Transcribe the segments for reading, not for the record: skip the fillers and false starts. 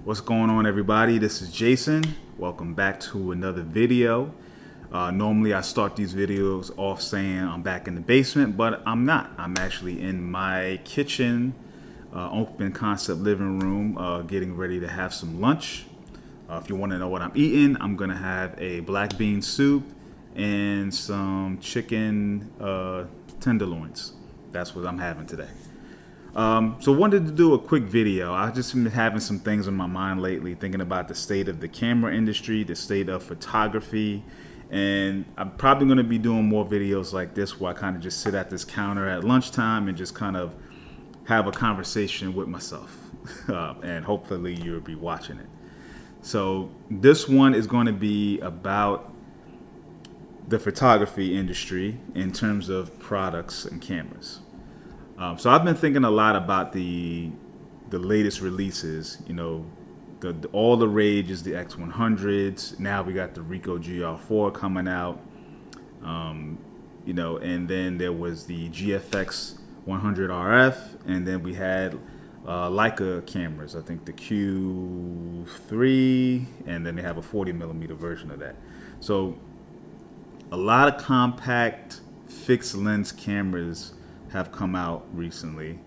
What's going on, everybody? This is Jason. Welcome back to another video. Normally I start these videos off saying I'm back in the basement, but I'm not. I'm actually in my kitchen, open concept living room, getting ready to have some lunch. If you want to know what I'm eating, I'm going to have a black bean soup and some chicken tenderloins. That's what I'm having today. So wanted to do a quick video. I've just been having some things on my mind lately, thinking about the state of the camera industry, the state of photography, and I'm probably going to be doing more videos like this where I kind of just sit at this counter at lunchtime and just kind of have a conversation with myself. And hopefully you'll be watching it. So this one is going to be about the photography industry in terms of products and cameras. So I've been thinking a lot about the latest releases. You know, all the rage is the X100s. Now we got the Ricoh GR4 coming out. You know, and then there was the GFX 100 RF, and then we had Leica cameras. I think the Q3, and then they have a 40 millimeter version of that. So a lot of compact fixed lens cameras have come out recently,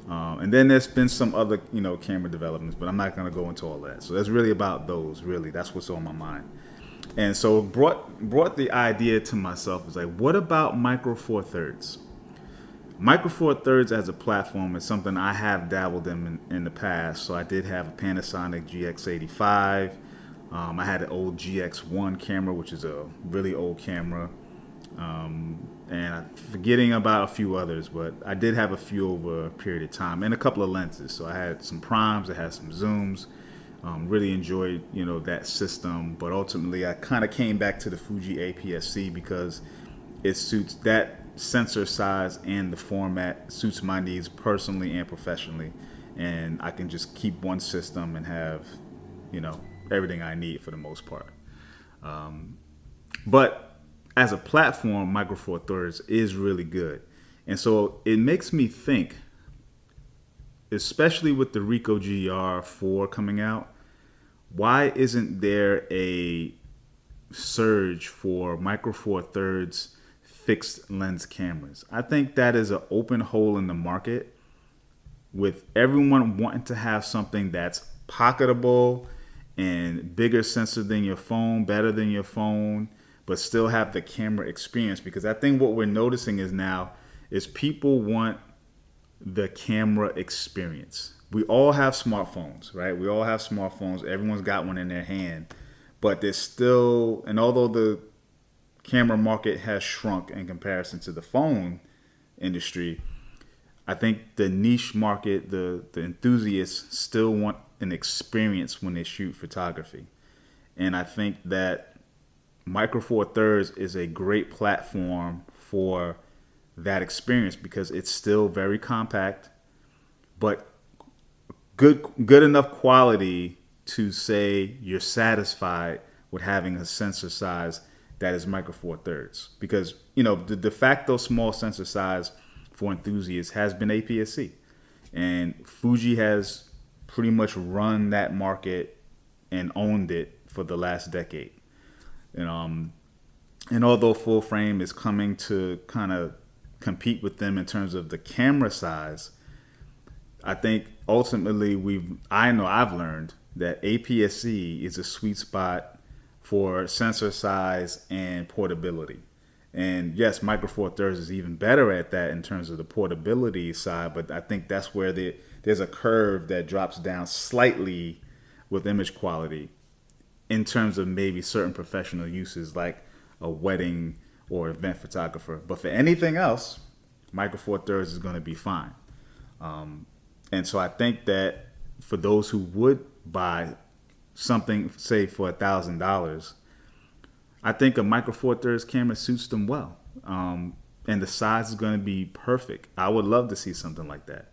and then there's been some other camera developments, but I'm not going to go into all that. So that's really about those. Really, that's what's on my mind. And so brought the idea to myself is like, what about Micro Four Thirds? Micro Four Thirds as a platform is something I have dabbled in the past. So I did have a Panasonic GX85. I had an old GX1 camera, which is a really old camera. And I'm forgetting about a few others, but I did have a few over a period of time, and a couple of lenses. So I had some primes, I had some zooms. Really enjoyed that system, but ultimately I kind of came back to the Fuji APS-C because it suits that sensor size and the format suits my needs personally and professionally, and I can just keep one system and have everything I need for the most part. But as a platform, Micro Four Thirds is really good. And so it makes me think, especially with the Ricoh GR4 coming out, why isn't there a surge for Micro Four Thirds fixed lens cameras? I think that is an open hole in the market, with everyone wanting to have something that's pocketable and bigger sensor than your phone, better than your phone, but still have the camera experience. Because I think what we're noticing is people want the camera experience. We all have smartphones, right? We all have smartphones. Everyone's got one in their hand. But there's still, and although the camera market has shrunk in comparison to the phone industry, I think the niche market, the enthusiasts still want an experience when they shoot photography. And I think that Micro Four Thirds is a great platform for that experience because it's still very compact, but good enough quality to say you're satisfied with having a sensor size that is Micro Four Thirds. Because the de facto small sensor size for enthusiasts has been APS-C, and Fuji has pretty much run that market and owned it for the last decade. And although full frame is coming to kind of compete with them in terms of the camera size, I think ultimately I've learned that APS-C is a sweet spot for sensor size and portability. And yes, Micro Four Thirds is even better at that in terms of the portability side, but I think that's where there's a curve that drops down slightly with image quality in terms of maybe certain professional uses like a wedding or event photographer. But for anything else, Micro Four Thirds is going to be fine. And so I think that for those who would buy something, say for $1,000, I think a Micro Four Thirds camera suits them well. And the size is going to be perfect. I would love to see something like that.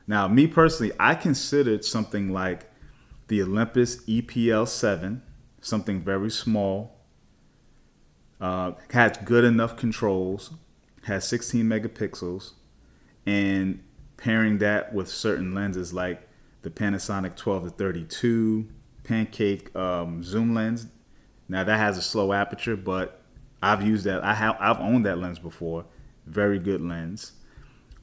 Now, me personally, I considered something like the Olympus EPL7, something very small, had good enough controls, has 16 megapixels, and pairing that with certain lenses like the Panasonic 12 to 32 pancake zoom lens. Now that has a slow aperture, but I've used that. I've owned that lens before. Very good lens.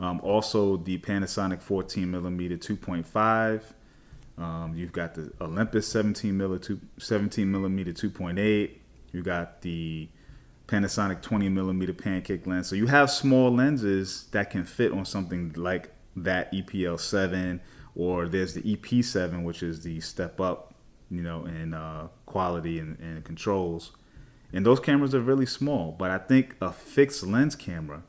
Also the Panasonic 14 millimeter 2.5. You've got the Olympus 17 millimeter 2.8. You got the Panasonic 20 millimeter pancake lens. So you have small lenses that can fit on something like that EPL7, or there's the EP7, which is the step up, in quality and controls. And those cameras are really small, but I think a fixed lens camera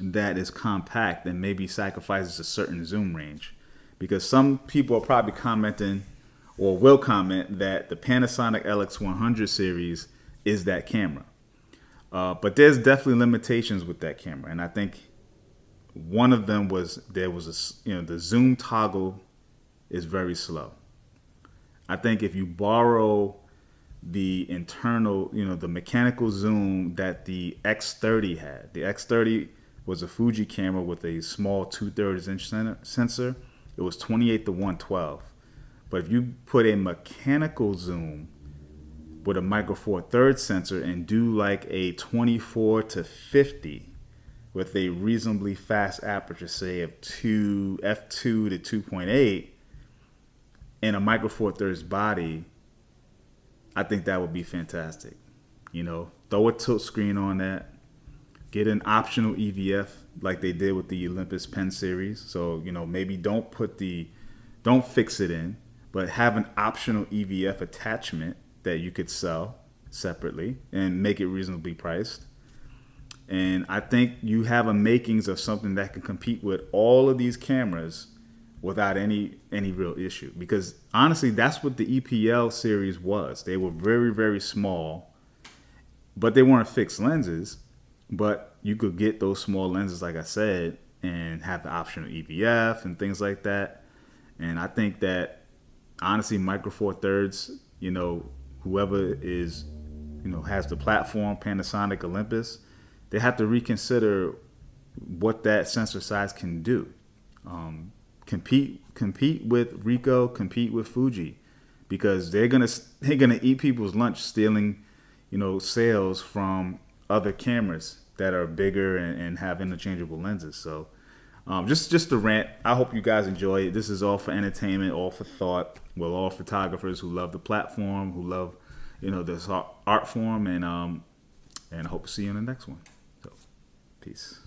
that is compact and maybe sacrifices a certain zoom range, because some people are probably commenting or will comment that the Panasonic LX100 series is that camera. But there's definitely limitations with that camera, and I think one of them was the zoom toggle is very slow. I think if you borrow the internal, the mechanical zoom that the X30 had, the X30 was a Fuji camera with a small 2/3 inch sensor. It was 28 to 112. But if you put a mechanical zoom with a micro four thirds sensor and do like a 24 to 50 with a reasonably fast aperture, say of f2 to 2.8, and a micro four thirds body, I think that would be fantastic. Throw a tilt screen on that. Get an optional EVF like they did with the Olympus Pen series. So, maybe don't fix it in, but have an optional EVF attachment that you could sell separately and make it reasonably priced. And I think you have a makings of something that can compete with all of these cameras without any real issue. Because honestly, that's what the EPL series was. They were very, very small, but they weren't fixed lenses. But you could get those small lenses, like I said, and have the optional EVF and things like that. And I think that, honestly, micro four thirds, whoever is, has the platform, Panasonic, Olympus, they have to reconsider what that sensor size can do. Compete with Ricoh, compete with Fuji, because they're gonna eat people's lunch stealing, sales from other cameras that are bigger and have interchangeable lenses. So just a rant. I hope you guys enjoy it. This is all for entertainment, all for thought. We're all photographers who love the platform, who love this art form, and I hope to see you in the next one. So, peace.